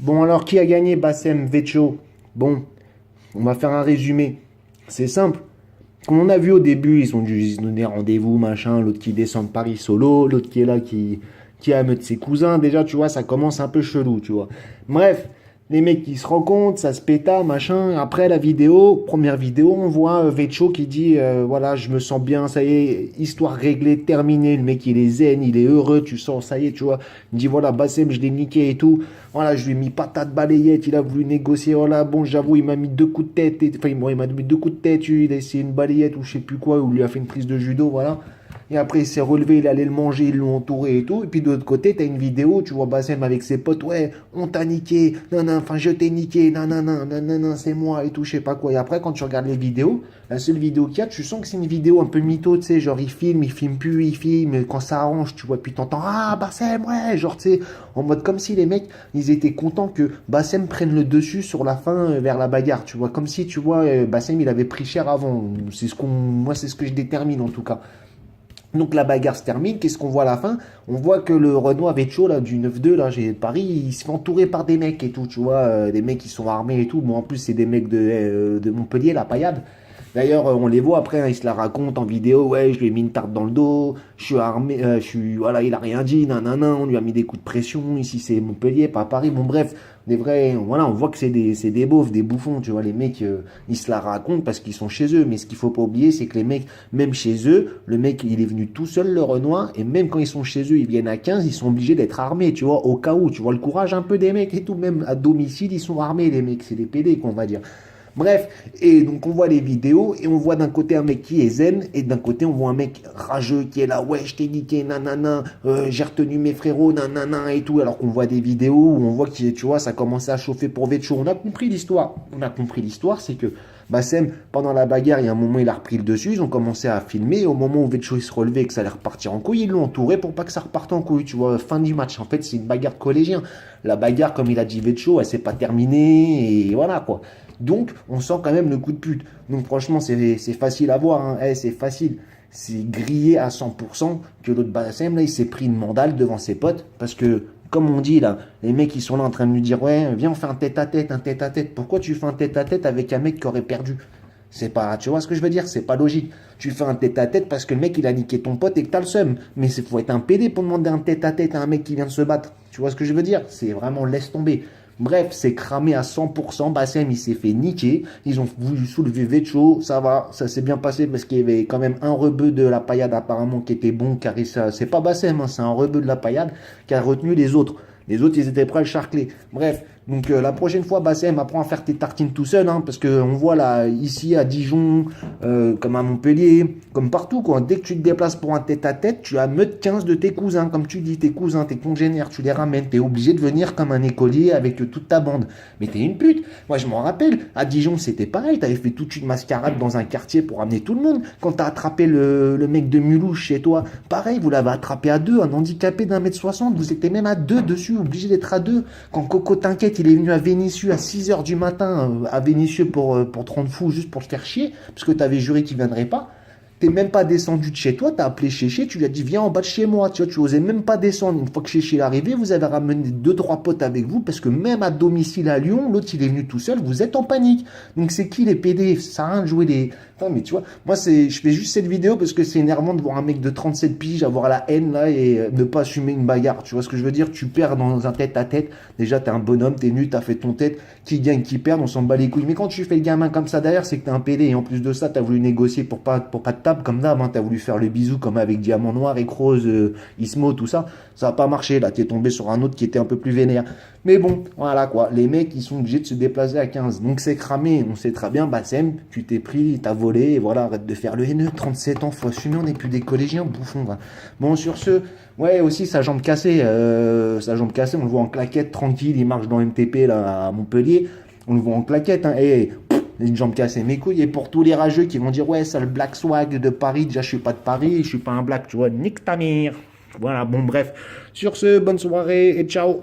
Bon, alors, qui a gagné Bassem, Vetcho? Bon, on va faire un résumé. C'est simple. Comme on a vu au début, ils se donner rendez-vous, machin, l'autre qui descend de Paris solo, l'autre qui est là, qui amène ses cousins. Déjà, tu vois, ça commence un peu chelou, tu vois. Bref, les mecs qui se rencontrent, ça se péta, machin. Après la vidéo, première vidéo, on voit Vetcho qui dit, voilà, je me sens bien, ça y est, histoire réglée, terminée. Le mec, il est zen, il est heureux, tu sens, ça y est, tu vois. Il dit, voilà, Bassem, je l'ai niqué et tout. Voilà, je lui ai mis patate balayette, il a voulu négocier. Voilà, bon, j'avoue, il m'a mis deux coups de tête. Enfin, bon, il m'a mis deux coups de tête, il a essayé une balayette ou je sais plus quoi, ou il lui a fait une prise de judo, voilà. Et après, il s'est relevé, il allait le manger, ils l'ont entouré et tout. Et puis de l'autre côté, t'as une vidéo, tu vois Bassem avec ses potes, ouais, on t'a niqué, non, non, enfin, je t'ai niqué, non, non, non, non, non, non, c'est moi et tout, je sais pas quoi. Et après, quand tu regardes les vidéos, la seule vidéo qu'il y a, tu sens que c'est une vidéo un peu mytho, tu sais, genre il filme plus, il filme, quand ça arrange, tu vois, puis t'entends, ah, Bassem, ouais, genre, tu sais, en mode comme si les mecs, ils étaient contents que Bassem prenne le dessus sur la fin vers la bagarre, tu vois, comme si, tu vois, Bassem, il avait pris cher avant. Moi, c'est ce que je détermine en tout cas. Donc la bagarre se termine, qu'est-ce qu'on voit à la fin? On voit que le Renoir Vetcho là, du 9-2, là, j'ai Paris, il se fait entourer par des mecs et tout, tu vois, des mecs qui sont armés et tout. Bon, en plus, c'est des mecs de Montpellier, la paillade. D'ailleurs, on les voit après, hein, ils se la racontent en vidéo, ouais, je lui ai mis une tarte dans le dos, je suis armé, voilà, il a rien dit, nanana, on lui a mis des coups de pression, ici c'est Montpellier, pas Paris, bon bref, des vrais, voilà, on voit que c'est des beaufs, des bouffons, tu vois, les mecs, ils se la racontent parce qu'ils sont chez eux, mais ce qu'il faut pas oublier, c'est que les mecs, même chez eux, le mec, il est venu tout seul, le Renoir, et même quand ils sont chez eux, ils viennent à 15, ils sont obligés d'être armés, tu vois, au cas où, tu vois, le courage un peu des mecs et tout, même à domicile, ils sont armés, les mecs, c'est des PD, qu'on va dire. Bref, et donc on voit les vidéos et on voit d'un côté un mec qui est zen et d'un côté on voit un mec rageux qui est là, ouais, je t'ai niqué, nanana, j'ai retenu mes frérots, nanana et tout, alors qu'on voit des vidéos où on voit que, tu vois, ça commençait à chauffer pour Vetcho. On a compris l'histoire. On a compris l'histoire, c'est que Bassem, pendant la bagarre, il y a un moment, il a repris le dessus, ils ont commencé à filmer, et au moment où Vetcho il se relevait et que ça allait repartir en couille, ils l'ont entouré pour pas que ça reparte en couille, tu vois, fin du match. En fait, c'est une bagarre de collégiens. La bagarre, comme il a dit Vetcho, elle s'est pas terminée, et voilà, quoi. Donc, on sent quand même le coup de pute. Donc, franchement, c'est facile à voir. Hein. C'est facile. C'est grillé à 100% que l'autre Bassem, là, il s'est pris une mandale devant ses potes. Parce que, comme on dit, là, les mecs, ils sont là en train de lui dire, ouais, viens, on fait un tête-à-tête, un tête-à-tête. Pourquoi tu fais un tête-à-tête avec un mec qui aurait perdu? C'est pas, tu vois ce que je veux dire? C'est pas logique. Tu fais un tête-à-tête parce que le mec, il a niqué ton pote et que t'as le seum. Mais il faut être un PD pour demander un tête-à-tête à un mec qui vient de se battre. Tu vois ce que je veux dire? C'est vraiment laisse tomber. Bref, c'est cramé à 100%. Bassem, il s'est fait niquer. Ils ont voulu soulever Vetcho. Ça va, ça s'est bien passé parce qu'il y avait quand même un rebeu de la paillade apparemment qui était bon. Car c'est pas Bassem, hein, c'est un rebeu de la paillade qui a retenu les autres. Les autres, ils étaient prêts à le charcler. Bref, donc la prochaine fois, Bassem, apprends à faire tes tartines tout seul, hein, parce qu'on voit là, ici à Dijon, comme à Montpellier, comme partout, quoi. Dès que tu te déplaces pour un tête-à-tête, tu as meute 15 de tes cousins, comme tu dis, tes cousins, tes congénères, tu les ramènes. T'es obligé de venir comme un écolier avec toute ta bande. Mais t'es une pute. Moi, je m'en rappelle, à Dijon, c'était pareil. T'avais fait toute une mascarade dans un quartier pour amener tout le monde. Quand t'as attrapé le mec de Mulhouse chez toi, pareil, vous l'avez attrapé à deux, un handicapé d'1,60 m. Vous étiez même à deux dessus, obligé d'être à deux. Quand Coco t'inquiète, il est venu à Vénissieux à 6 h du matin, à Vénissieux pour te rendre fou, juste pour te faire chier, parce que t'avais juré qu'il viendrait pas. T'es même pas descendu de chez toi, t'as appelé Chéché, tu lui as dit viens en bas de chez moi, tu vois, tu osais même pas descendre. Une fois que Chéché est arrivé, vous avez ramené deux, trois potes avec vous, parce que même à domicile à Lyon, l'autre il est venu tout seul, vous êtes en panique. Donc c'est qui les PD? Ça sert à rien de jouer des... Putain, mais tu vois, moi je fais juste cette vidéo parce que c'est énervant de voir un mec de 37 piges avoir la haine là et ne pas assumer une bagarre. Tu vois ce que je veux dire? Tu perds dans un tête à tête. Déjà t'es un bonhomme, t'es nu, t'as fait ton tête. Qui gagne, qui perd, on s'en bat les couilles. Mais quand tu fais le gamin comme ça derrière, c'est que t'es un PD. Et en plus de ça, t'as voulu négocier pour pas de table comme d'hab. Hein. T'as voulu faire le bisou comme avec Diamant Noir et Rose, Ismo, tout ça. Ça a pas marché. Là, t'es tombé sur un autre qui était un peu plus vénère. Mais bon, voilà quoi. Les mecs, ils sont obligés de se déplacer à 15. Donc c'est cramé. On sait très bien, Bassem, tu t'es pris, t'as volé. Et voilà, arrête de faire le haineux. 37 ans, faut assumer, on n'est plus des collégiens, bouffons. Va. Bon, sur ce, ouais, aussi sa jambe cassée. On le voit en claquette, tranquille. Il marche dans MTP là, à Montpellier. On le voit en claquette. Hein, et une jambe cassée, mes couilles. Et pour tous les rageux qui vont dire, ouais, ça le black swag de Paris. Déjà, je suis pas de Paris, je suis pas un black, tu vois. Nique ta mère. Voilà, bon, bref. Sur ce, bonne soirée et ciao.